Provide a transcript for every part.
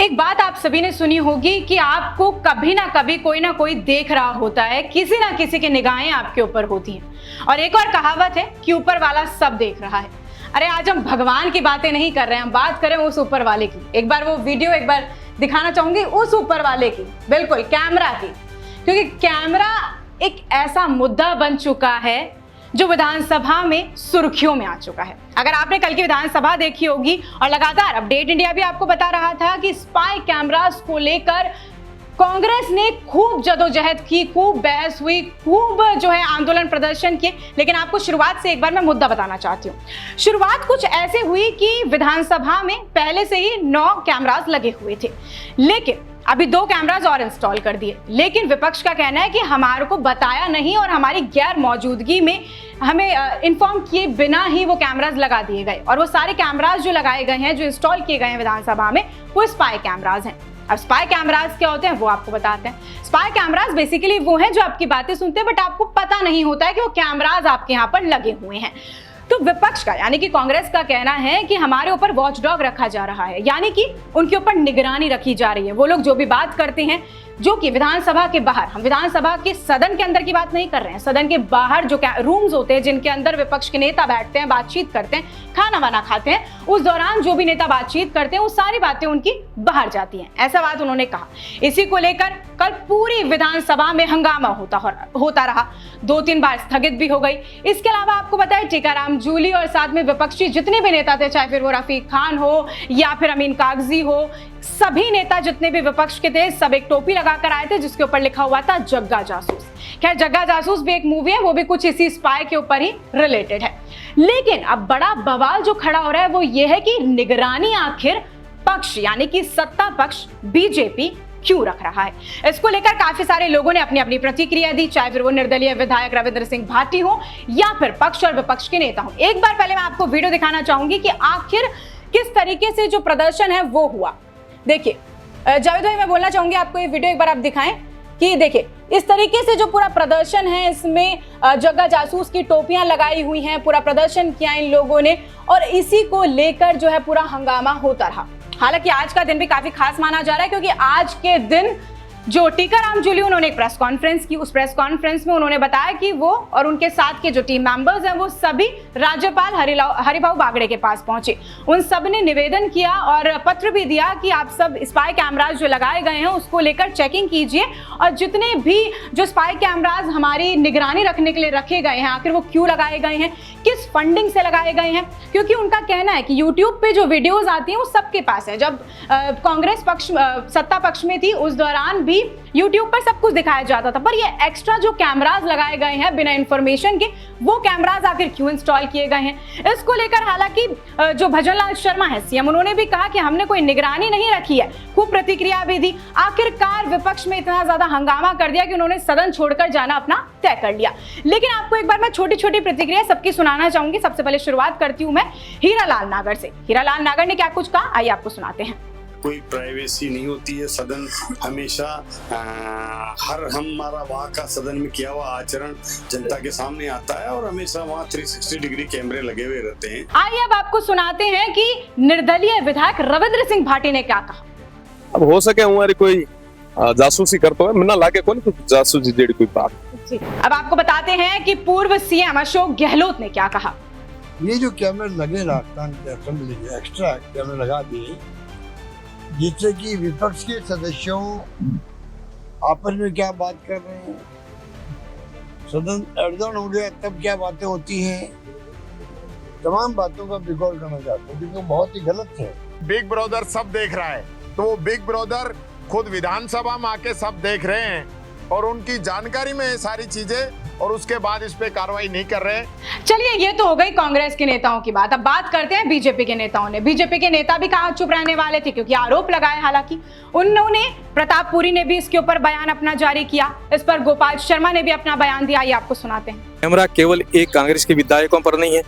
एक बात आप सभी ने सुनी होगी कि आपको कभी ना कोई देख रहा होता है, किसी ना किसी की निगाहें आपके ऊपर होती हैं। और एक और कहावत है कि ऊपर वाला सब देख रहा है। अरे आज हम भगवान की बातें नहीं कर रहे हैं, हम बात करें उस ऊपर वाले की। एक बार वो वीडियो एक बार दिखाना चाहूंगी उस ऊपर वाले की, बिल्कुल कैमरा की, क्योंकि कैमरा एक ऐसा मुद्दा बन चुका है जो विधानसभा में सुर्खियों में आ चुका है। अगर आपने कल की विधानसभा देखी होगी और लगातार अपडेट इंडिया भी आपको बता रहा था कि स्पाई कैमरास को लेकर कांग्रेस ने खूब जदोजहद की, खूब बहस हुई, खूब जो है आंदोलन प्रदर्शन किए। लेकिन आपको शुरुआत से एक बार मैं मुद्दा बताना चाहती हूँ। शुरुआत कुछ ऐसे हुई कि विधानसभा में पहले से ही 9 कैमरास लगे हुए थे, लेकिन अभी 2 कैमरास और इंस्टॉल कर दिए। लेकिन विपक्ष का कहना है कि हमारे को बताया नहीं और हमारी गैर मौजूदगी में हमें इन्फॉर्म किए बिना ही वो कैमरास लगा दिए गए। और वो सारे कैमरास जो लगाए गए हैं, जो इंस्टॉल किए गए हैं विधानसभा में, वो स्पाई कैमरास हैं। अब स्पाई कैमरास क्या होते हैं वो आपको बताते हैं। स्पाई कैमरास बेसिकली वो हैं जो आपकी बातें सुनते हैं, बट आपको पता नहीं होता है कि वो कैमरास आपके यहाँ पर लगे हुए हैं। तो विपक्ष का यानी कि कांग्रेस का कहना है कि हमारे ऊपर वॉचडॉग रखा जा रहा है, यानी कि उनके ऊपर निगरानी रखी जा रही है। वो लोग जो भी बात करते हैं, जो कि विधानसभा के बाहर, हम विधानसभा के सदन के अंदर की बात नहीं कर रहे हैं, सदन के बाहर जो रूम्स होते हैं जिनके अंदर विपक्ष के नेता बैठते हैं, बातचीत करते हैं, खाना वाना खाते हैं, उस दौरान जो भी नेता बातचीत करते हैं वो सारी बातें उनकी बाहर जाती हैं, ऐसा बात उन्होंने कहा। इसी को लेकर कल पूरी विधानसभा में हंगामा होता रहा, 2-3 बार स्थगित भी हो गई। इसके अलावा आपको बताया टीकाराम जूली और साथ में विपक्षी जितने भी नेता थे, चाहे फिर वो रफीक खान हो या फिर अमीन कागजी हो, सभी नेता जितने भी विपक्ष के थे सब एक टोपी लगाकर आए थे जिसके ऊपर लिखा हुआ था जग्गा जासूस। खैर, जग्गा जासूस भी एक मूवी है, वो भी कुछ इसी स्पाई के ऊपर ही रिलेटेड है। लेकिन अब बड़ा बवाल जो खड़ा हो रहा है वो ये है कि निगरानी आखिर पक्ष यानी कि सत्ता पक्ष बीजेपी क्यों रख रहा है। इसको लेकर काफी सारे लोगों ने अपनी अपनी प्रतिक्रिया दी, चाहे फिर वो निर्दलीय विधायक रविंद्र सिंह भाटी हो या फिर पक्ष और विपक्ष के नेता हो। एक बार पहले मैं आपको वीडियो दिखाना चाहूंगी कि आखिर किस तरीके से जो प्रदर्शन है वो हुआ। देखिए जावेद भाई, मैं बोलना चाहूंगी आपको ये वीडियो एक बार आप दिखाएं कि देखिए इस तरीके से जो पूरा प्रदर्शन है, इसमें जग्गा जासूस की टोपियां लगाई हुई हैं, पूरा प्रदर्शन किया इन लोगों ने और इसी को लेकर जो है पूरा हंगामा होता रहा। हालांकि आज का दिन भी काफी खास माना जा रहा है, क्योंकि आज के दिन जो टीकाराम जूली उन्होंने एक प्रेस कॉन्फ्रेंस की, उस प्रेस कॉन्फ्रेंस में उन्होंने बताया कि वो और उनके साथ के जो टीम मेंबर्स हैं वो सभी राज्यपाल हरिभाऊ बागड़े के पास पहुंचे। उन सब ने निवेदन किया और पत्र भी दिया कि आप सब स्पाई कैमरास जो लगाए गए हैं उसको लेकर चेकिंग कीजिए और जितने भी जो स्पाई कैमरास हमारी निगरानी रखने के लिए रखे गए हैं, आखिर वो क्यों लगाए गए हैं, किस फंडिंग से लगाए गए हैं। क्योंकि उनका कहना है कि यूट्यूब पे जो वीडियोज आती हैं वो सबके पास है। जब कांग्रेस पक्ष सत्ता पक्ष में थी उस दौरान YouTube पर सब कुछ दिखाया जाता था, पर ये एक्स्ट्रा जो कैमरास लगाए गए हैं बिना इंफॉर्मेशन के, वो कैमरास आखिर क्यों इंस्टॉल किए गए हैं। इसको लेकर हालांकि जो भजनलाल शर्मा है सीएम, उन्होंने भी कहा कि हमने कोई निगरानी नहीं रखी है, खूब प्रतिक्रिया भी दी। आखिरकार विपक्ष में इतना ज्यादा हंगामा कर दिया कि उन्होंने सदन छोड़कर जाना अपना तय कर लिया। लेकिन आपको एक बार मैं छोटी छोटी प्रतिक्रिया सबकी सुनाना चाहूंगी। सबसे पहले शुरुआत करती हूं मैं हीरालाल नागर से। हीरालाल नागर ने क्या कुछ कहा, आइए आपको सुनाते हैं। कोई प्राइवेसी नहीं होती है, सदन हमेशा हमारा वहाँ का सदन में किया हुआ आचरण जनता के सामने आता है और हमेशा वहाँ 360 डिग्री कैमरे लगे हुए रहते हैं। आइए अब आपको सुनाते हैं कि निर्दलीय विधायक रविंद्र सिंह भाटी ने क्या कहा। अब हो सके हमारी कोई जासूसी करता है, मना लागे कौन जासूसी जेडी कोई बात जी। अब आपको बताते हैं कि पूर्व सीएम अशोक गहलोत ने क्या कहा। ये जो कैमरे लगे असेंबली एक्स्ट्रा कैमरे लगा दिए जिससे कि विपक्ष के सदस्यों आपस में क्या बात कर रहे हैं, सदन एडजॉर्न हो गया तब क्या बातें होती हैं, तमाम बातों का रिकॉर्ड करना चाहते हैं, क्योंकि बहुत ही गलत है। बिग ब्रदर सब देख रहा है, तो वो बिग ब्रदर खुद विधानसभा में आके सब देख रहे हैं और उनकी जानकारी में ये सारी चीजें, और उसके बाद इस पे कार्रवाई नहीं कर रहे। चलिए ये तो हो गई कांग्रेस के नेताओं की बात। अब बात करते हैं बीजेपी के नेताओं ने। बीजेपी के नेता भी कहाँ चुप रहने वाले थे, क्योंकि आरोप लगाए। हालांकि उन्होंने प्रताप पुरी ने भी इसके ऊपर बयान अपना जारी किया, इस पर गोपाल शर्मा ने भी अपना बयान दिया। ये आपको सुनाते हैं। कैमरा केवल एक कांग्रेस के विधायकों पर नहीं है,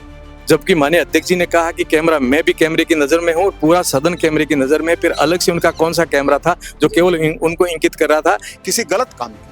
जबकि माननीय अध्यक्ष जी ने कहा कि कैमरा मैं भी कैमरे की नजर में हूँ और पूरा सदन कैमरे की नजर में। फिर अलग से उनका कौन सा कैमरा था जो केवल उनको इंगित कर रहा था किसी गलत काम में।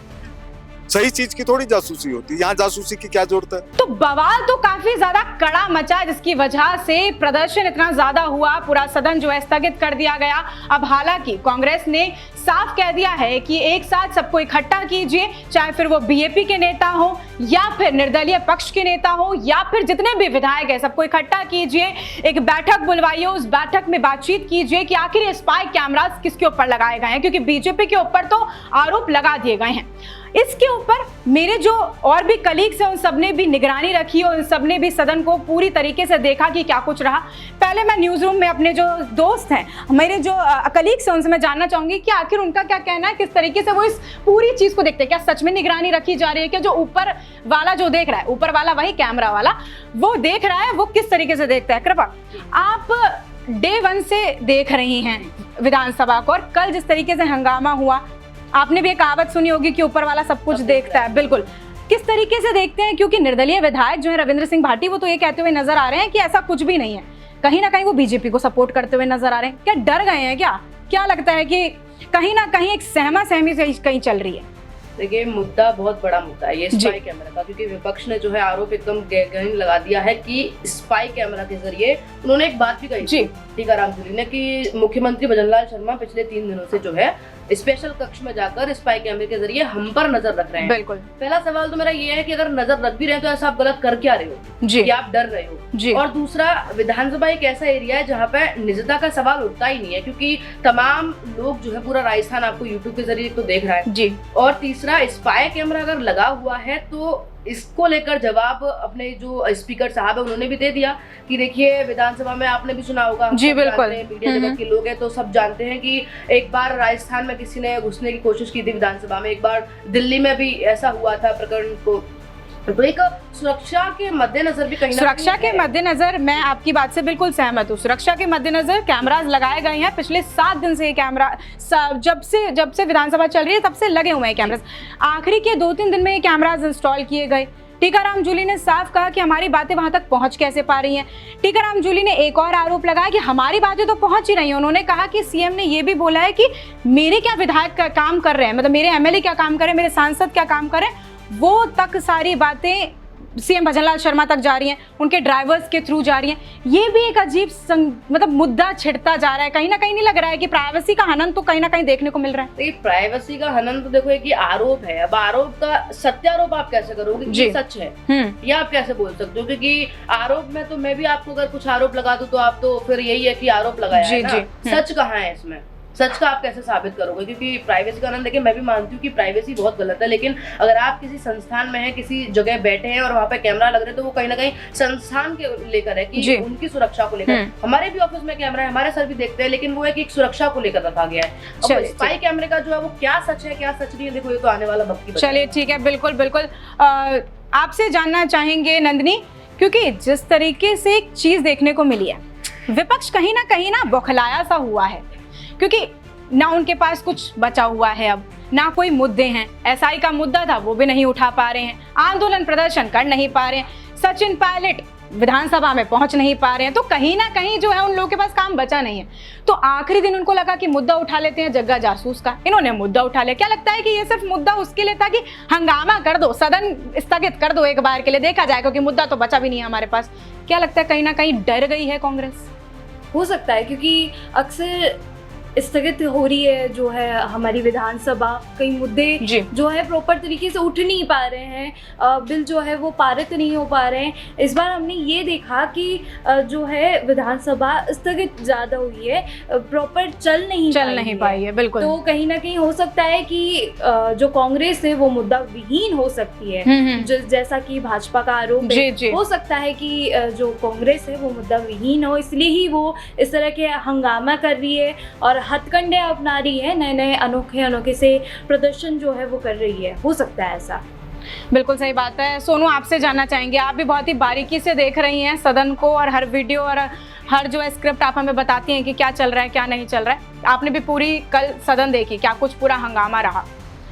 सही चीज की थोड़ी जासूसी होती है, यहाँ जासूसी की क्या जरूरत है। तो बवाल तो काफी ज्यादा कड़ा मचा, जिसकी वजह से प्रदर्शन इतना ज्यादा हुआ, पूरा सदन जो है स्थगित कर दिया गया। अब हालांकि कांग्रेस ने साफ कह दिया है कि एक साथ सबको इकट्ठा कीजिए, चाहे फिर वो बीएपी के नेता हो या फिर निर्दलीय पक्ष के नेता हो या फिर जितने भी विधायक है, सबको इकट्ठा कीजिए, एक बैठक बुलवाइए, उस बैठक में बातचीत कीजिए कि आखिर ये स्पाई कैमरास किसके ऊपर लगाए गए हैं, क्योंकि बीजेपी के ऊपर तो आरोप लगा दिए गए हैं। इसके ऊपर मेरे जो और भी कलीग्स हैं उन सबने भी निगरानी रखी और उन सबने भी सदन को पूरी तरीके से देखा कि क्या कुछ रहा। पहले मैं न्यूज रूम में अपने जो दोस्त हैं, मेरे जो कलीग्स हैं, उनसे मैं जानना चाहूंगी कि आखिर उनका क्या कहना है, किस तरीके से वो इस पूरी चीज को देखते हैं। क्या सच में निगरानी रखी जा रही है? क्या जो ऊपर वाला जो देख रहा है, ऊपर वाला वही कैमरा वाला वो देख रहा है, वो किस तरीके से देखता है? कृपा, आप डे 1 से देख रही हैं विधानसभा को, और कल जिस तरीके से हंगामा हुआ, आपने भी एक कहावत सुनी होगी कि ऊपर वाला सब कुछ देखता है। बिल्कुल, किस तरीके से देखते हैं? क्योंकि निर्दलीय विधायक जो है रविंद्र सिंह भाटी, वो तो ये कहते हुए नजर आ रहे हैं कि ऐसा कुछ भी नहीं है, कहीं ना कहीं वो बीजेपी को सपोर्ट करते हुए नजर आ रहे हैं। क्या डर गए हैं? क्या लगता है कि कहीं ना कहीं एक सहमा सहमी से कहीं चल रही है? देखिए, मुद्दा बहुत बड़ा मुद्दा है ये स्पाई कैमरा का, क्योंकि विपक्ष ने जो है आरोप एकदम गहन लगा दिया है कि स्पाई कैमरा के जरिए, उन्होंने एक बात भी कही टीकाराम जूली ने कि मुख्यमंत्री भजनलाल शर्मा पिछले 3 दिनों से जो है स्पेशल कक्ष में जाकर स्पाई कैमरे के जरिए हम पर नजर रख रहे हैं। बिल्कुल। पहला सवाल तो मेरा ये है कि अगर नजर रख भी रहे हैं तो ऐसा आप गलत कर क्या रहे हो जी, कि आप डर रहे हो? और दूसरा, विधानसभा एक ऐसा एरिया है जहाँ पे निजता का सवाल उठता ही नहीं है, क्योंकि तमाम लोग जो है, पूरा राजस्थान आपको यूट्यूब के जरिए तो देख रहा है जी। और तीसरा, स्पाई कैमरा अगर लगा हुआ है तो इसको लेकर जवाब अपने जो स्पीकर साहब है उन्होंने भी दे दिया कि देखिए, विधानसभा में आपने भी सुना होगा जी, बिल्कुल, मीडिया जगत के लोग हैं तो सब जानते हैं कि एक बार राजस्थान में किसी ने घुसने की कोशिश की थी विधानसभा में, एक बार दिल्ली में भी ऐसा हुआ था प्रकरण को। तो एक सुरक्षा के मद्देनजर भी कहीं सुरक्षा के मद्देनजर मैं आपकी बात से बिल्कुल सहमत हूँ। सुरक्षा के मद्देनजर कैमरास लगाए गए हैं। पिछले 7 दिन से ये कैमरा, जब से विधानसभा चल रही है तब से लगे हुए हैं कैमरास। आखिरी के 2-3 दिन में ये कैमरास इंस्टॉल किए गए। टीकाराम जूली ने साफ कहा कि हमारी बातें वहां तक पहुंच कैसे पा रही हैं। टीकाराम जूली ने एक और आरोप लगाया कि हमारी बातें तो पहुंच ही रही हैं। उन्होंने कहा कि सीएम ने ये भी बोला है कि मेरे क्या विधायक का काम कर रहे हैं, मतलब मेरे एमएलए क्या काम कर रहे हैं, मेरे सांसद क्या काम कर रहे हैं, वो तक सारी बातें सीएम भजनलाल शर्मा तक जा रही हैं, उनके ड्राइवर्स के थ्रू जा रही हैं। ये भी एक अजीब मतलब मुद्दा छिड़ता जा रहा है। कहीं ना कहीं नहीं लग रहा है कि प्राइवेसी का हनन तो कहीं ना कहीं देखने को मिल रहा है? तो प्राइवेसी का हनन तो देखो एक आरोप है। अब आरोप का सत्यारोप आप कैसे करोगे कि सच है या आप कैसे बोल सकते हो? क्योंकि आरोप में तो मैं भी आपको अगर कुछ आरोप लगा दूं तो आप तो फिर यही है कि आरोप लगाया है ना। सच कहाँ है इसमें? सच का आप कैसे साबित करोगे? क्योंकि प्राइवेसी का आनंद, देखिए मैं भी मानती हूँ कि प्राइवेसी बहुत गलत है, लेकिन अगर आप किसी संस्थान में हैं, किसी जगह बैठे हैं और वहाँ पे कैमरा लग रहे हैं तो वो कहीं ना कहीं संस्थान के लेकर है कि उनकी सुरक्षा को लेकर। हमारे भी ऑफिस में कैमरा है, हमारे सर भी देखते हैं, लेकिन वो है कि एक सुरक्षा को लेकर रखा गया है। स्पाई कैमरे का जो है वो क्या सच है क्या सच नहीं है, देखो ये तो आने वाला वक्त की। चलिए ठीक है, बिल्कुल बिल्कुल आपसे जानना चाहेंगे नंदिनी, क्योंकि जिस तरीके से एक चीज देखने को मिली है, विपक्ष कहीं ना बौखलाया सा हुआ है, क्योंकि ना उनके पास कुछ बचा हुआ है, अब ना कोई मुद्दे हैं। एसआई का मुद्दा था वो भी नहीं उठा पा रहे हैं, आंदोलन प्रदर्शन कर नहीं पा रहे हैं, सचिन पायलट विधानसभा में पहुंच नहीं पा रहे हैं, तो कहीं ना कहीं जो है उन लोगों के पास काम बचा नहीं है। तो आखिरी दिन उनको लगा कि मुद्दा उठा लेते हैं जग्गा जासूस का, इन्होंने मुद्दा उठा लिया। क्या लगता है कि ये सिर्फ मुद्दा उसके लिए था कि हंगामा कर दो, सदन स्थगित कर दो, एक बार के लिए देखा जाए, क्योंकि मुद्दा तो बचा भी नहीं है हमारे पास? क्या लगता है कहीं ना कहीं डर गई है कांग्रेस? हो सकता है, क्योंकि अक्सर स्थगित हो रही है जो है हमारी विधानसभा, कई मुद्दे जो है प्रॉपर तरीके से उठ नहीं पा रहे हैं, बिल जो है वो पारित नहीं हो पा रहे हैं। इस बार हमने ये देखा कि जो है विधानसभा स्थगित ज़्यादा हुई है, प्रॉपर चल नहीं पाई है। बिल्कुल। तो कहीं ना कहीं हो सकता है कि जो कांग्रेस है वो मुद्दा विहीन हो सकती है, जैसा कि भाजपा का आरोप है। हो सकता है कि जो कांग्रेस है वो मुद्दा विहीन हो, इसलिए ही वो इस तरह के हंगामा कर रही है और हथकंडे अपना रही है, नए अनोखे से प्रदर्शन जो है वो कर रही है। हो सकता है ऐसा। बिल्कुल सही बात है। सोनू, आपसे जानना चाहेंगे, आप भी बहुत ही बारीकी से देख रही हैं सदन को, और हर वीडियो और हर जो है स्क्रिप्ट आप हमें बताती हैं कि क्या चल रहा है क्या नहीं चल रहा है। आपने भी पूरी कल सदन देखी, क्या कुछ पूरा हंगामा रहा,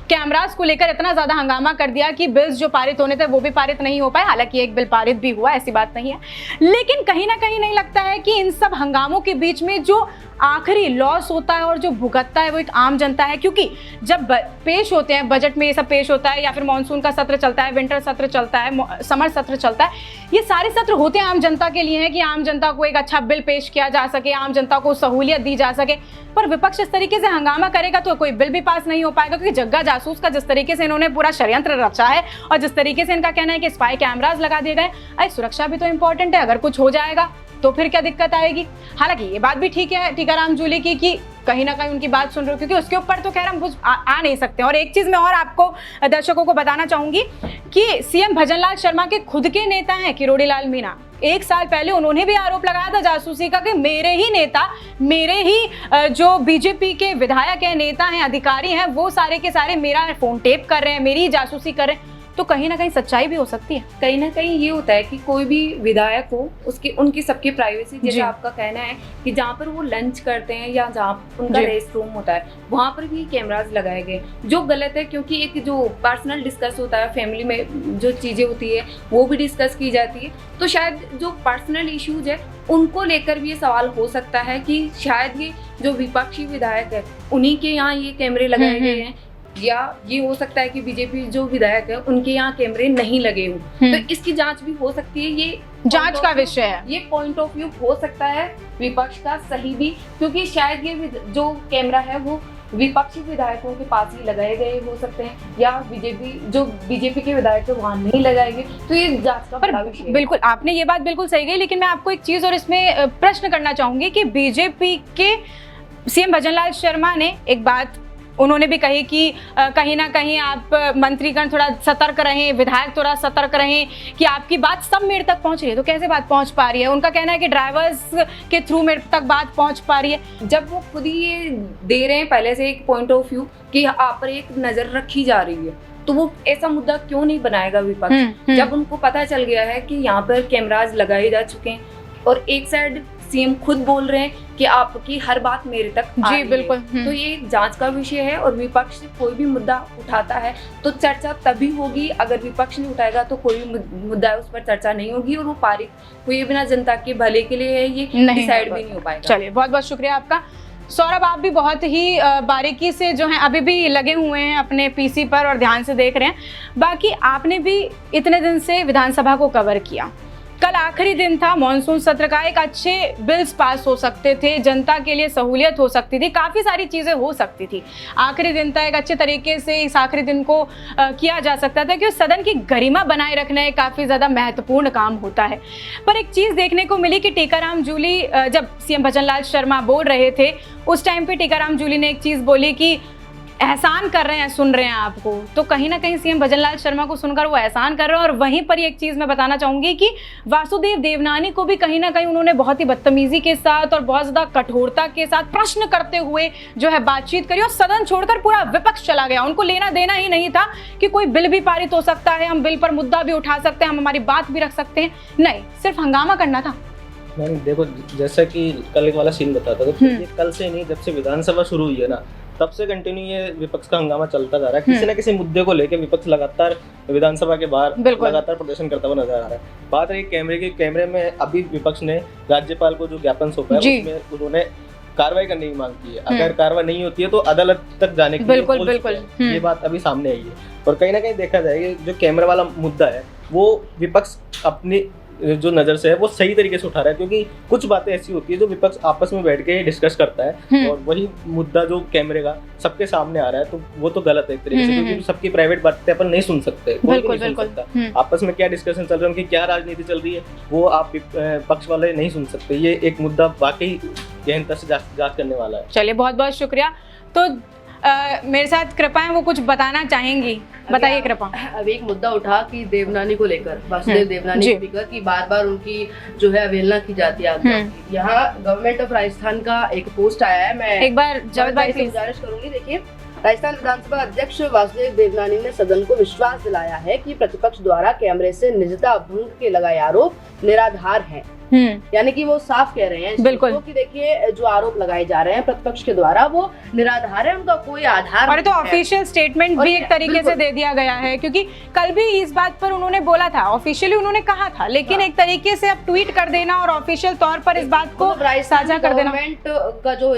कैमरास को लेकर इतना ज्यादा हंगामा कर दिया कि बिल्स जो पारित होने थे वो भी पारित नहीं हो पाए। हालांकि एक बिल पारित भी हुआ, ऐसी बात नहीं है, लेकिन कहीं ना कहीं नहीं लगता है कि इन सब हंगामों के बीच में जो आखिरी लॉस होता है और जो भुगतता है वो एक आम जनता है, क्योंकि जब पेश होते हैं बजट में, ये सब पेश होता है या फिर मानसून का सत्र चलता है, विंटर सत्र चलता है, समर सत्र चलता है, ये सारे सत्र होते हैं आम जनता के लिए हैं कि आम जनता को एक अच्छा बिल पेश किया जा सके, आम जनता को सहूलियत दी जा सके। पर विपक्ष इस तरीके से हंगामा करेगा तो कोई बिल भी पास नहीं हो पाएगा, क्योंकि जग्गा जासूस का जिस तरीके से इन्होंने पूरा षड्यंत्र रचा है और जिस तरीके से इनका कहना है कि स्पाई कैमरास लगा दिए गए, अरे सुरक्षा भी तो इंपॉर्टेंट है, अगर कुछ हो जाएगा तो फिर क्या दिक्कत आएगी। हालांकि ये बात भी ठीक है टीकाराम जूली की कि कहीं ना कहीं उनकी बात सुन रहे हो, क्योंकि उसके ऊपर तो खैर हम कुछ आ नहीं सकते। और एक चीज मैं और आपको दर्शकों को बताना चाहूंगी कि सीएम भजनलाल शर्मा के खुद के नेता हैं किरोड़ी लाल मीणा, 1 साल पहले उन्होंने भी आरोप लगाया था जासूसी का कि मेरे ही नेता, मेरे ही जो बीजेपी के विधायक हैं, नेता हैं, अधिकारी हैं, वो सारे के सारे मेरा फोन टेप कर रहे हैं, मेरी जासूसी कर रहे हैं। तो कहीं ना कहीं सच्चाई भी हो सकती है। कहीं ना कहीं ये होता है कि कोई भी विधायक हो, उसकी उनकी सबकी प्राइवेसी, जैसे आपका कहना है कि जहाँ पर वो लंच करते हैं या जहाँ उनका रेस्ट रूम होता है वहाँ पर भी कैमरास लगाए गए, जो गलत है, क्योंकि एक जो पर्सनल डिस्कस होता है, फैमिली में जो चीज़ें होती है वो भी डिस्कस की जाती है। तो शायद जो पर्सनल इश्यूज है उनको लेकर भी ये सवाल हो सकता है कि शायद ये जो विपक्षी विधायक है उन्हीं के यहाँ ये कैमरे लगाए गए हैं, या ये हो सकता है कि बीजेपी जो विधायक है उनके यहाँ कैमरे नहीं लगे हों। तो इसकी जांच भी हो सकती है, ये जांच का विषय है, ये पॉइंट ऑफ व्यू हो सकता है विपक्ष का सही भी, क्योंकि शायद ये जो कैमरा है वो विपक्षी विधायकों के पास ही लगाए गए हो सकते हैं, या बीजेपी के विधायक है वहाँ नहीं लगाए गए। तो ये जांच का बड़ा विषय है। बिल्कुल, आपने ये बात बिल्कुल सही कही, लेकिन मैं आपको एक चीज और इसमें प्रश्न करना चाहूंगी कि बीजेपी के सीएम भजनलाल शर्मा ने एक बात उन्होंने भी कही कि कहीं ना कहीं आप मंत्रीगण थोड़ा सतर्क रहें, विधायक थोड़ा सतर्क रहें कि आपकी बात सब मेरे तक पहुंच रही है। तो कैसे बात पहुंच पा रही है? उनका कहना है कि ड्राइवर्स के थ्रू मेरे तक बात पहुंच पा रही है। जब वो खुद ही ये दे रहे हैं पहले से एक पॉइंट ऑफ व्यू कि आप पर एक नजर रखी जा रही है, तो वो ऐसा मुद्दा क्यों नहीं बनाएगा विपक्ष? जब उनको पता चल गया है कि यहाँ पर कैमराज लगाए जा चुके हैं और एक साइड सीएम खुद बोल रहे हैं कि आपकी हर बात मेरे तक आ रही है। बिल्कुल। तो ये जांच का विषय है और विपक्ष कोई भी मुद्दा उठाता है तो चर्चा तभी होगी, अगर विपक्ष नहीं उठाएगा तो कोई मुद्दा उस पर चर्चा नहीं होगी और वो पारित हुए बिना जनता के भले के लिए है, ये डिसाइड भी नहीं हो पाएगा। चलिए, बहुत बहुत शुक्रिया आपका। सौरभ, आप भी बहुत ही बारीकी से जो है अभी भी लगे हुए हैं अपने पीसी पर और ध्यान से देख रहे हैं। बाकी आपने भी इतने दिन से विधानसभा को कवर किया, कल आखिरी दिन था मॉनसून सत्र का, एक अच्छे बिल्स पास हो सकते थे, जनता के लिए सहूलियत हो सकती थी, काफ़ी सारी चीज़ें हो सकती थी। आखिरी दिन था, एक अच्छे तरीके से इस आखिरी दिन को किया जा सकता था, क्योंकि सदन की गरिमा बनाए रखना एक काफ़ी ज़्यादा महत्वपूर्ण काम होता है। पर एक चीज़ देखने को मिली कि टीकाराम जूली, जब सीएम भजनलाल शर्मा बोल रहे थे उस टाइम पे टीकाराम जूली ने एक चीज़ बोली कि एहसान कर रहे हैं, सुन रहे हैं आपको। तो कहीं ना कहीं सीएम भजनलाल शर्मा को सुनकर वो एहसान कर रहे हैं। और वहीं पर एक चीज़ मैं बताना चाहूँगी कि वासुदेव देवनानी को भी कहीं ना कहीं उन्होंने बहुत ही बदतमीजी के साथ और बहुत ज़्यादा कठोरता के साथ प्रश्न करते हुए जो है बातचीत करी और सदन छोड़कर पूरा विपक्ष चला गया। उनको लेना देना ही नहीं था कि कोई बिल भी पारित हो सकता है, हम बिल पर मुद्दा भी उठा सकते हैं, हम हमारी बात भी रख सकते हैं, नहीं, सिर्फ हंगामा करना था। मैम देखो, जैसा कि कल एक वाला सीन बताता था, तो ये कल से नहीं, जब से विधानसभा शुरू हुई है ना, तब से कंटिन्यू ये विपक्ष का हंगामा चलता जा रहा है। किसी न किसी मुद्दे को लेकर विपक्ष लगातार विधानसभा के बाहर लगातार प्रदर्शन करता हुआ नजर आ रहा है। बात रही कैमरे की, कैमरे में अभी विपक्ष ने राज्यपाल को जो ज्ञापन सौंपा है उसमें उन्होंने कार्रवाई करने की मांग की है। अगर कार्रवाई नहीं होती है तो अदालत तक जाने की बिल्कुल ये बात अभी सामने आई है। और कहीं ना कहीं देखा जाए जो कैमरा वाला मुद्दा है वो विपक्ष अपनी जो नजर से है वो सही तरीके से उठा रहा है, क्योंकि कुछ बातें ऐसी होती है जो विपक्ष आपस में बैठ के डिस्कस करता है और वही मुद्दा जो कैमरे का सबके सामने आ रहा है तो वो तो गलत है एक तरीके से, क्योंकि सबकी प्राइवेट बातें अपन नहीं सुन सकते, कोई भी नहीं सुन सकता। आपस में क्या डिस्कशन चल रहा है, उनकी क्या राजनीति चल रही है, वो आप पक्ष वाले नहीं सुन सकते। ये एक मुद्दा वाकई गहनता से जांच करने वाला है। चलिए, बहुत बहुत शुक्रिया। तो मेरे साथ कृपा है, वो कुछ बताना चाहेंगी, बताइए कृपा। अभी एक मुद्दा उठा कि देवनानी को लेकर, वासुदेव देवनानी स्पीकर की बार बार उनकी जो है अवहेलना की जाती है। यहाँ गवर्नमेंट ऑफ राजस्थान का एक पोस्ट आया है, मैं एक बार जावेद भाई से गुजारिश करूंगी। देखिए, राजस्थान विधानसभा अध्यक्ष वासुदेव देवनानी ने सदन को विश्वास दिलाया है कि प्रतिपक्ष द्वारा कैमरे से निजता भंग के लगाए आरोप निराधार हैं। यानी कि वो साफ कह रहे हैं बिल्कुल कि देखिए जो आरोप लगाए जा रहे हैं प्रतिपक्ष के द्वारा वो निराधार है, उनका कोई आधार और तो ऑफिशियल स्टेटमेंट भी एक तरीके से दे दिया गया है, क्योंकि कल भी इस बात पर उन्होंने बोला था, ऑफिशियली उन्होंने कहा था, लेकिन एक तरीके से अब ट्वीट कर देना और ऑफिशियल तौर पर इस बात को साझा कर देना। गवर्नमेंट का जो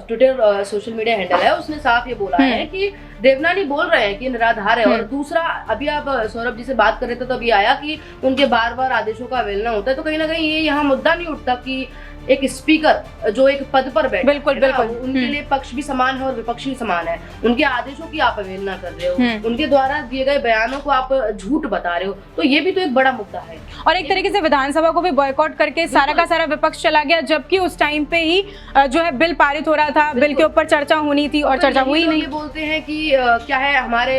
ट्विटर सोशल मीडिया हैंडल है उसने साफ ये बोला है कि देवनानी बोल रहे हैं कि निराधार है। और दूसरा, अभी आप सौरभ जी से बात कर रहे थे तो अभी आया कि उनके बार बार आदेशों का अवहेलना होता है, तो कहीं ना कहीं ये यहाँ मुद्दा नहीं उठता कि एक स्पीकर जो एक पद पर बैठे बिल्कुल बिल्कुल उनके लिए पक्ष भी समान है और विपक्ष भी समान है, उनके आदेशों की आप अवहेलना कर रहे हो, उनके द्वारा दिए गए बयानों को आप झूठ बता रहे हो, तो ये भी तो एक बड़ा मुद्दा है। और एक तरीके से विधानसभा को भी बॉयकॉट करके सारा का सारा विपक्ष चला गया, जबकि उस टाइम पे ही जो है बिल पारित हो रहा था, बिल के ऊपर चर्चा होनी थी और चर्चा हुई नहीं। ये बोलते हैं कि क्या है हमारे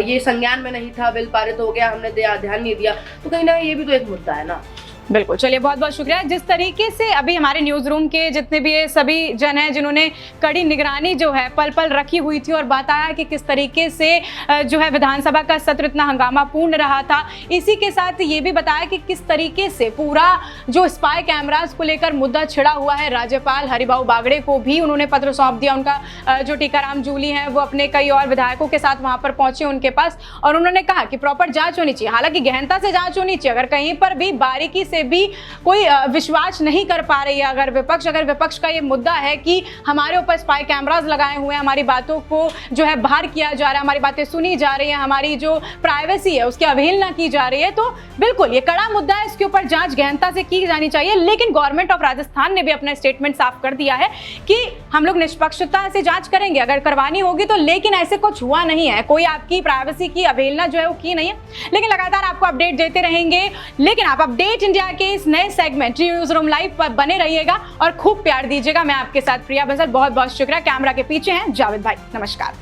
ये संज्ञान में नहीं था, बिल पारित हो गया, हमने ध्यान नहीं दिया, तो कहीं ना ये भी तो एक मुद्दा है ना। बिल्कुल, चलिए बहुत बहुत शुक्रिया। जिस तरीके से अभी हमारे न्यूज रूम के जितने भी ये सभी जन हैं जिन्होंने कड़ी निगरानी जो है पल पल रखी हुई थी और बताया कि किस तरीके से जो है विधानसभा का सत्र इतना हंगामापूर्ण रहा था, इसी के साथ ये भी बताया कि किस तरीके से पूरा जो स्पाई कैमरास को लेकर मुद्दा छिड़ा हुआ है, राज्यपाल हरिभाऊ बागड़े को भी उन्होंने पत्र सौंप दिया। उनका जो टीकाराम जूली हैं वो अपने कई और विधायकों के साथ वहां पर पहुंचे उनके पास और उन्होंने कहा कि प्रॉपर जांच होनी चाहिए, हालांकि गहनता से जांच होनी चाहिए। अगर कहीं पर भी बारीकी से भी कोई विश्वास नहीं कर पा रही है, अगर विपक्ष का ये मुद्दा है कि हमारे ऊपर स्पाई कैमरास लगाए हुए हैं, हमारी बातों को जो है बाहर किया जा रहा है, हमारी बातें सुनी जा रही है, हमारी जो प्राइवेसी है उसकी अवहेलना की जा रही है, तो बिल्कुल ये कड़ा मुद्दा है, इसके ऊपर जांच गहनता से की जानी चाहिए। लेकिन गवर्नमेंट ऑफ राजस्थान ने भी अपना स्टेटमेंट साफ कर दिया है कि हम लोग निष्पक्षता से जांच करेंगे अगर करवानी होगी तो, लेकिन ऐसे कुछ हुआ नहीं है, कोई आपकी प्राइवेसी की अवहेलना जो है वो की नहीं है। लेकिन लगातार आपको अपडेट देते रहेंगे, लेकिन आप अपडेट इंडिया के इस नए सेगमेंट न्यूज रूम लाइव पर बने रहिएगा और खूब प्यार दीजिएगा। मैं आपके साथ प्रिया बंसल, बहुत बहुत शुक्रिया। कैमरा के पीछे हैं जावेद भाई, नमस्कार।